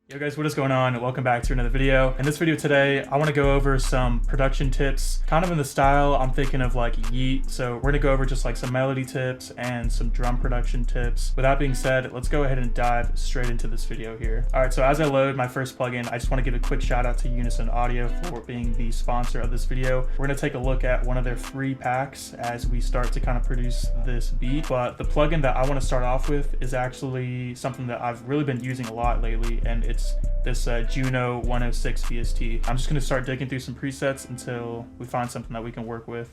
Yo guys, what is going on? Welcome back to another video. In this video today, I want to go over some production tips, kind of in the style I'm thinking of like Yeat. So we're going to go over just like some melody tips and some drum production tips. With that being said, let's go ahead and dive straight into this video here. All right, so as I load my first plugin, I just want to give a quick shout out to Unison Audio for being the sponsor of this video. We're going to take a look at one of their free packs as we start to kind of produce this beat. But the plugin that I want to start off with is actually something that I've really been using a lot lately, and it's this Juno 106 VST. I'm just going to start digging through some presets until we find something that we can work with.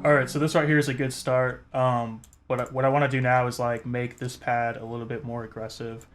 All right, so this right here is a good start. What I want to do now is like make this pad a little bit more aggressive.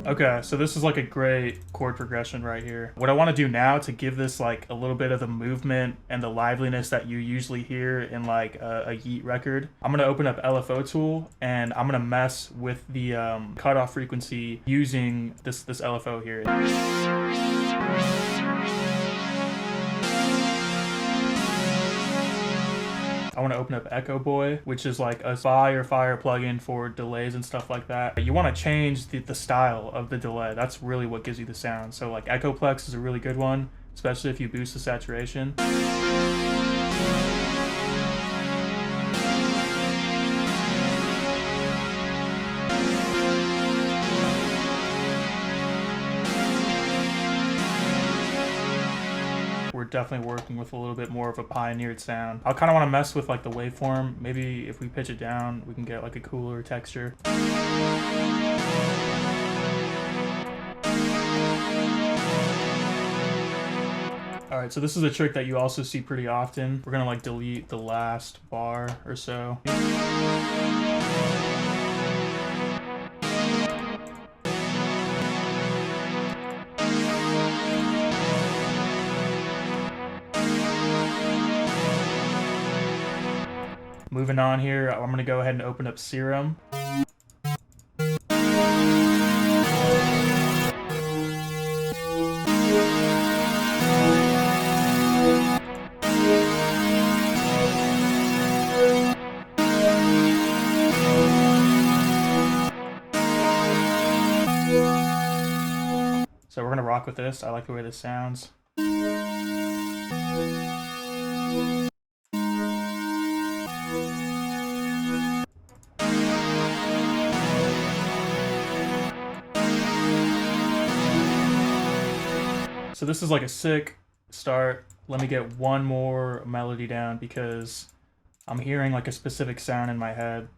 Okay, so this is like a great chord progression right here. What I want to do now to give this like a little bit of the movement and the liveliness that you usually hear in like a Yeat record, I'm going to open up LFO tool and I'm going to mess with the cutoff frequency using this LFO here. I want to open up Echo Boy, which is like a fire plugin for delays and stuff like that. You want to change the style of the delay. That's really what gives you the sound. So like Echoplex is a really good one, especially if you boost the saturation. We're definitely working with a little bit more of a pioneered sound. I kind of want to mess with like the waveform. Maybe if we pitch it down, we can get like a cooler texture. All right, so this is a trick that you also see pretty often. We're gonna like delete the last bar or so. Moving on here, I'm going to go ahead and open up Serum. So we're going to rock with this. I like the way this sounds. So this is like a sick start. Let me get one more melody down because I'm hearing like a specific sound in my head.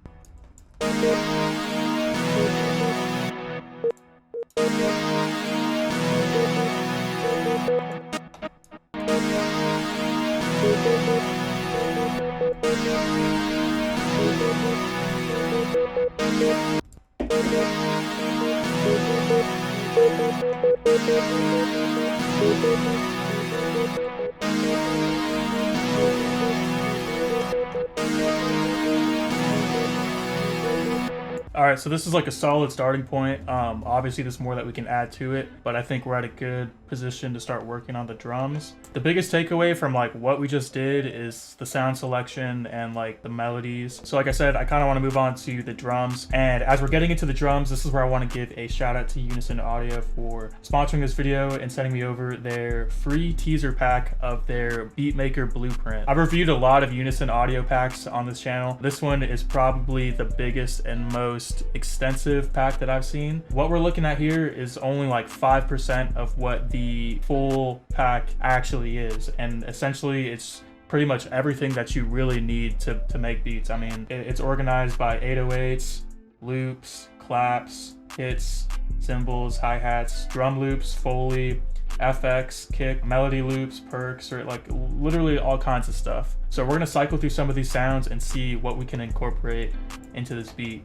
All right, so this is like a solid starting point. Obviously there's more that we can add to it, but I think we're at a good position to start working on the drums. The biggest takeaway from like what we just did is the sound selection and like the melodies. So like I said, I kind of want to move on to the drums. And as we're getting into the drums, this is where I want to give a shout out to Unison Audio for sponsoring this video and sending me over their free teaser pack of their Beatmaker blueprint. I've reviewed a lot of Unison Audio packs on this channel. This one is probably the biggest and most extensive pack that I've seen. What we're looking at here is only like 5% of what the full pack actually is, and essentially it's pretty much everything that you really need to make beats. I mean, it's organized by 808s, loops, claps, hits, cymbals, hi-hats, drum loops, Foley, FX, kick, melody loops, perks, or like literally all kinds of stuff. So we're gonna cycle through some of these sounds and see what we can incorporate into this beat.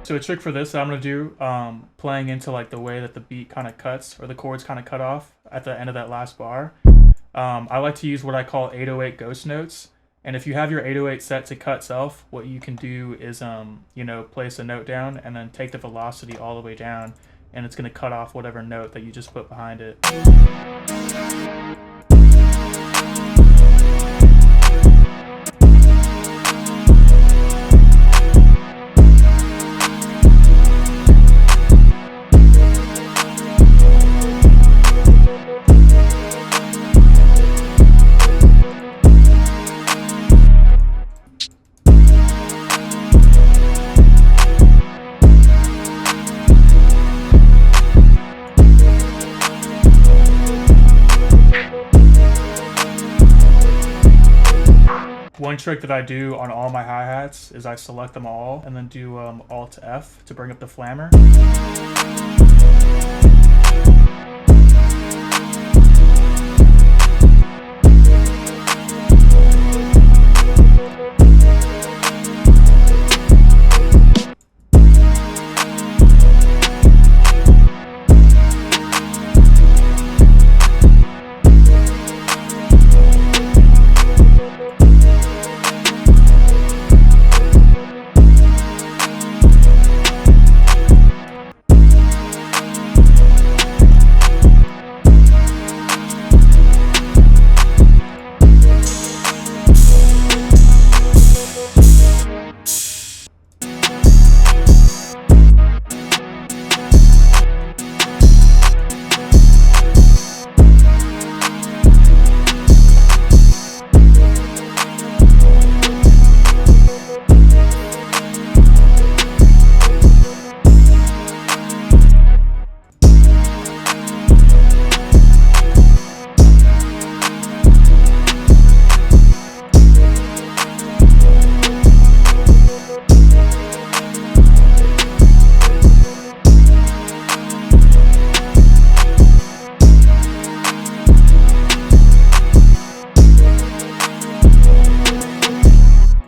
So a trick for this that I'm gonna do, playing into like the way that the beat kind of cuts, or the chords kind of cut off at the end of that last bar. I like to use what I call 808 ghost notes. And if you have your 808 set to cut self, what you can do is, you know, place a note down and then take the velocity all the way down, and it's gonna cut off whatever note that you just put behind it. One trick that I do on all my hi-hats is I select them all and then do Alt F to bring up the flammer.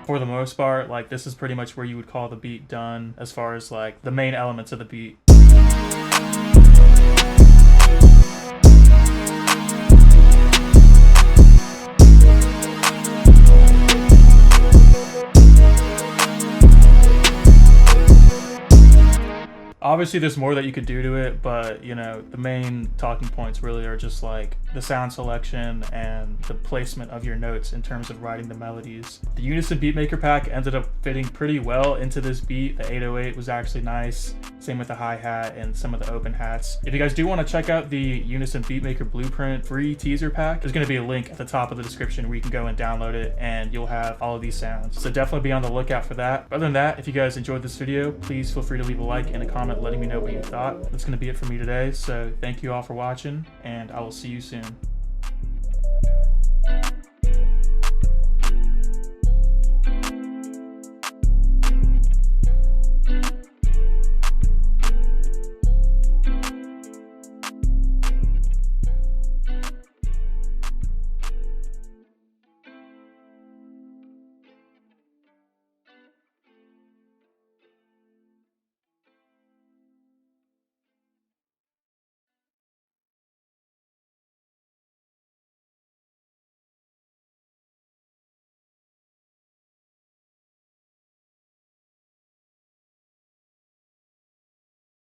For the most part, like this is pretty much where you would call the beat done as far as like the main elements of the beat. Obviously there's more that you could do to it, but you know, the main talking points really are just like the sound selection and the placement of your notes in terms of writing the melodies. The Unison Beatmaker pack ended up fitting pretty well into this beat. The 808 was actually nice. Same with the hi-hat and some of the open hats. If you guys do want to check out the Unison Beatmaker Blueprint free teaser pack, there's going to be a link at the top of the description where you can go and download it, and you'll have all of these sounds. So definitely be on the lookout for that. Other than that, if you guys enjoyed this video, please feel free to leave a like and a comment letting me know what you thought. That's going to be it for me today. So thank you all for watching, and I will see you soon.